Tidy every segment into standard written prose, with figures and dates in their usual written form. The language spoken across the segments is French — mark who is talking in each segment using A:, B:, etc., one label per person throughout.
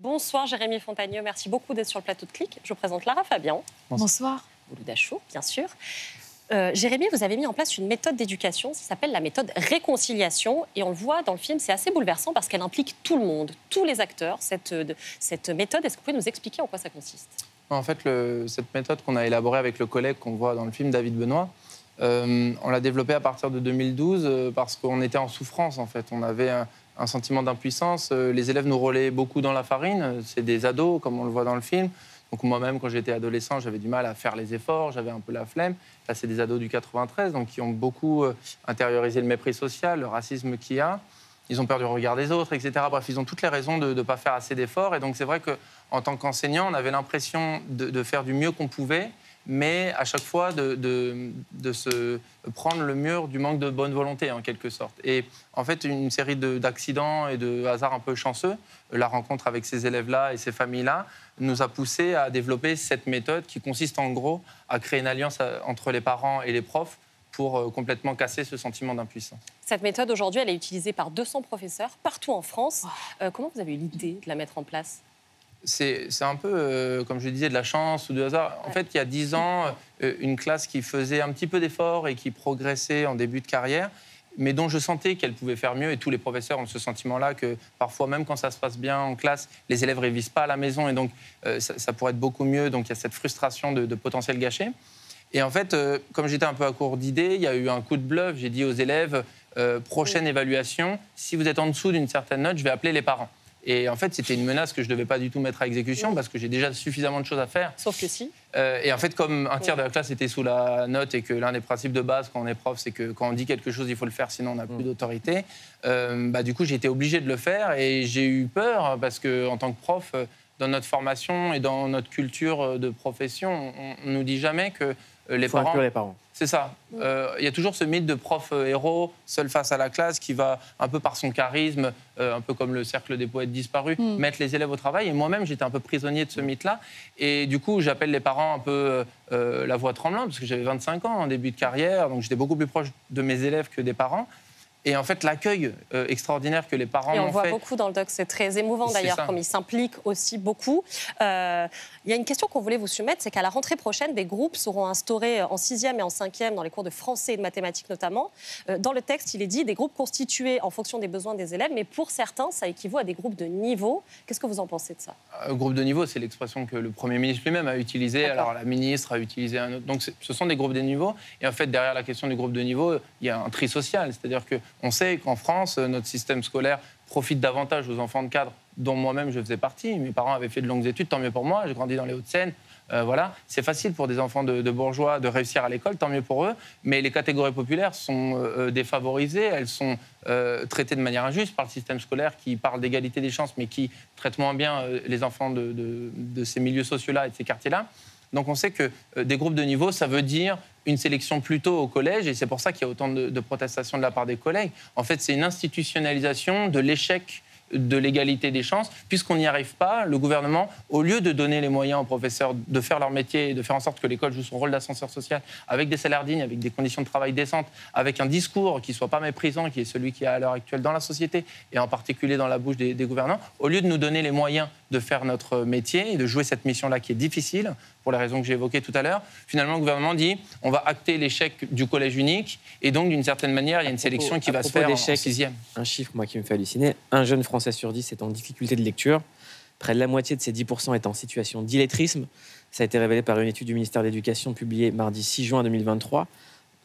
A: Bonsoir Jérémy Fontagneux, merci beaucoup d'être sur le plateau de Clic. Je vous présente Lara Fabian.
B: Bonsoir.
A: Bouloud Achour, bien sûr. Jérémy, vous avez mis en place une méthode d'éducation, ça s'appelle la méthode réconciliation. Et on le voit dans le film, c'est assez bouleversant parce qu'elle implique tout le monde, tous les acteurs. Cette méthode, est-ce que vous pouvez nous expliquer en quoi ça consiste?
C: En fait, cette méthode qu'on a élaborée avec le collègue qu'on voit dans le film, David Benoît, on l'a développée à partir de 2012 parce qu'on était en souffrance, en fait. On avait un sentiment d'impuissance. Les élèves nous relaient beaucoup dans la farine. C'est des ados, comme on le voit dans le film. Donc moi-même, quand j'étais adolescent, j'avais du mal à faire les efforts, j'avais un peu la flemme. Là, c'est des ados du 93, donc qui ont beaucoup intériorisé le mépris social, le racisme qu'il y a. Ils ont peur du regard des autres, etc. Bref, ils ont toutes les raisons de ne pas faire assez d'efforts. Et donc, c'est vrai qu'en tant qu'enseignant, on avait l'impression de faire du mieux qu'on pouvait, mais à chaque fois de se prendre le mur du manque de bonne volonté, en quelque sorte. Et en fait, une série d'accidents et de hasards un peu chanceux, la rencontre avec ces élèves-là et ces familles-là, nous a poussé à développer cette méthode qui consiste en gros à créer une alliance entre les parents et les profs pour complètement casser ce sentiment d'impuissance.
A: Cette méthode, aujourd'hui, elle est utilisée par 200 professeurs partout en France. Comment vous avez eu l'idée de la mettre en place?
C: C'est un peu, comme je disais, de la chance ou du hasard. En fait, il y a 10 ans, une classe qui faisait un petit peu d'efforts et qui progressait en début de carrière, mais dont je sentais qu'elle pouvait faire mieux. Et tous les professeurs ont ce sentiment-là que parfois, même quand ça se passe bien en classe, les élèves ne révisent pas à la maison. Et donc, ça pourrait être beaucoup mieux. Donc, il y a cette frustration de potentiel gâché. Et en fait, comme j'étais un peu à court d'idées, il y a eu un coup de bluff. J'ai dit aux élèves, prochaine évaluation, si vous êtes en dessous d'une certaine note, je vais appeler les parents. Et en fait, c'était une menace que je ne devais pas du tout mettre à exécution parce que j'ai déjà suffisamment de choses à faire.
A: Sauf que si.
C: Et en fait, comme un tiers de la classe était sous la note et que l'un des principes de base quand on est prof, c'est que quand on dit quelque chose, il faut le faire, sinon on n'a plus d'autorité, du coup, j'ai été obligé de le faire et j'ai eu peur parce qu'en tant que prof, dans notre formation et dans notre culture de profession, on ne nous dit jamais que les parents...
D: inclure les parents.
C: C'est ça. Il y a toujours ce mythe de prof héros, seul face à la classe, qui va, un peu par son charisme, un peu comme le cercle des poètes disparus, mettre les élèves au travail. Et moi-même, j'étais un peu prisonnier de ce mythe-là. Et du coup, j'appelle les parents un peu la voix tremblante, parce que j'avais 25 ans en début de carrière, donc j'étais beaucoup plus proche de mes élèves que des parents. Et en fait, l'accueil extraordinaire que les parents m'ont fait...
A: Et on voit beaucoup dans le doc, c'est très émouvant d'ailleurs, comme ils s'impliquent aussi beaucoup. Il y a une question qu'on voulait vous soumettre, c'est qu'à la rentrée prochaine, des groupes seront instaurés en 6e et en 5e, dans les cours de français et de mathématiques notamment. Dans le texte, il est dit des groupes constitués en fonction des besoins des élèves, mais pour certains, ça équivaut à des groupes de niveau. Qu'est-ce que vous en pensez de ça?
C: Groupe de niveau, c'est l'expression que le Premier ministre lui-même a utilisée. Alors la ministre a utilisé un autre. Donc ce sont des groupes de niveau. Et en fait, derrière la question du groupe de niveau, il y a un tri social. C'est-à-dire qu'on sait qu'en France, notre système scolaire profite davantage aux enfants de cadres, dont moi-même je faisais partie. Mes parents avaient fait de longues études, tant mieux pour moi. J'ai grandi dans les Hauts-de-Seine. Voilà, c'est facile pour des enfants de bourgeois de réussir à l'école, tant mieux pour eux. Mais les catégories populaires sont défavorisées, elles sont traitées de manière injuste par le système scolaire qui parle d'égalité des chances, mais qui traite moins bien les enfants de ces milieux sociaux-là et de ces quartiers-là. Donc on sait que des groupes de niveau, ça veut dire une sélection plus tôt au collège, et c'est pour ça qu'il y a autant de protestations de la part des collègues. En fait, c'est une institutionnalisation de l'échec de l'égalité des chances. Puisqu'on n'y arrive pas, le gouvernement, au lieu de donner les moyens aux professeurs de faire leur métier et de faire en sorte que l'école joue son rôle d'ascenseur social avec des salaires dignes, avec des conditions de travail décentes, avec un discours qui ne soit pas méprisant, qui est celui qui est à l'heure actuelle dans la société et en particulier dans la bouche des gouvernants, au lieu de nous donner les moyens de faire notre métier et de jouer cette mission-là qui est difficile, pour les raisons que j'ai évoquées tout à l'heure, finalement, le gouvernement dit on va acter l'échec du collège unique et donc, d'une certaine manière, il y a une sélection qui va se faire en 6e.
D: Un chiffre, moi, qui me fait halluciner. Un jeune Français sur 10 est en difficulté de lecture. Près de la moitié de ces 10% est en situation d'illettrisme. Ça a été révélé par une étude du ministère de l'Éducation publiée mardi 6 juin 2023.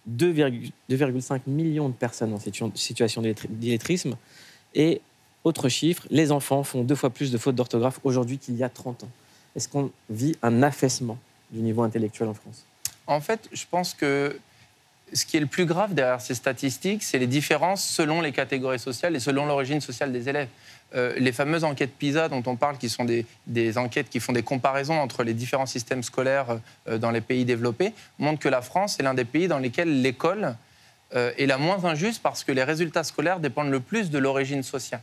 D: 2,5 millions de personnes en situation d'illettrisme. Et, autre chiffre, les enfants font 2 fois plus de fautes d'orthographe aujourd'hui qu'il y a 30 ans. Est-ce qu'on vit un affaissement du niveau intellectuel en France?
C: En fait, je pense que ce qui est le plus grave derrière ces statistiques, c'est les différences selon les catégories sociales et selon l'origine sociale des élèves. Les fameuses enquêtes PISA dont on parle, qui sont des enquêtes qui font des comparaisons entre les différents systèmes scolaires dans les pays développés, montrent que la France est l'un des pays dans lesquels l'école est la moins injuste parce que les résultats scolaires dépendent le plus de l'origine sociale.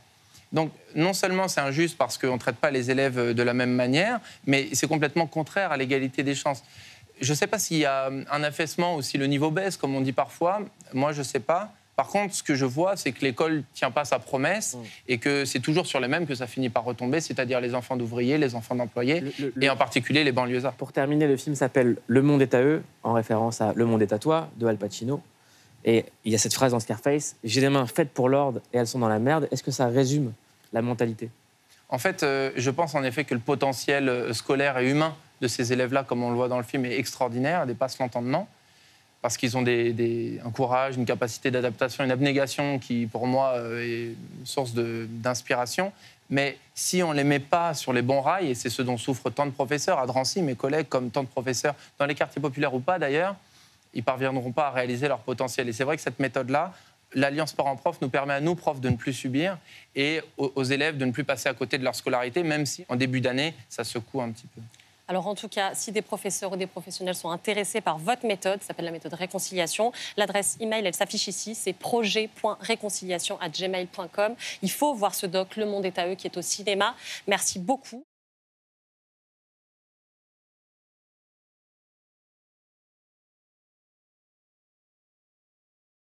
C: Donc, non seulement c'est injuste parce qu'on ne traite pas les élèves de la même manière, mais c'est complètement contraire à l'égalité des chances. Je ne sais pas s'il y a un affaissement ou si le niveau baisse, comme on dit parfois. Moi, je ne sais pas. Par contre, ce que je vois, c'est que l'école ne tient pas sa promesse et que c'est toujours sur les mêmes que ça finit par retomber, c'est-à-dire les enfants d'ouvriers, les enfants d'employés et en particulier les banlieusards.
D: Pour terminer, le film s'appelle « Le monde est à eux », en référence à « Le monde est à toi » de Al Pacino. Et il y a cette phrase dans Scarface, « J'ai des mains faites pour l'ordre et elles sont dans la merde ». Est-ce que ça résume la mentalité ?
C: En fait, je pense en effet que le potentiel scolaire et humain de ces élèves-là, comme on le voit dans le film, est extraordinaire, dépasse l'entendement, parce qu'ils ont un courage, une capacité d'adaptation, une abnégation qui, pour moi, est une source d'inspiration. Mais si on ne les met pas sur les bons rails, et c'est ce dont souffrent tant de professeurs, à Drancy, mes collègues, comme tant de professeurs, dans les quartiers populaires ou pas d'ailleurs, ils ne parviendront pas à réaliser leur potentiel. Et c'est vrai que cette méthode-là, l'Alliance Parents-Prof nous permet à nous, profs, de ne plus subir et aux élèves de ne plus passer à côté de leur scolarité, même si en début d'année, ça secoue un petit peu.
A: Alors en tout cas, si des professeurs ou des professionnels sont intéressés par votre méthode, ça s'appelle la méthode réconciliation, l'adresse email, elle s'affiche ici, c'est projet.réconciliation@gmail.com. Il faut voir ce doc, Le monde est à eux, qui est au cinéma. Merci beaucoup.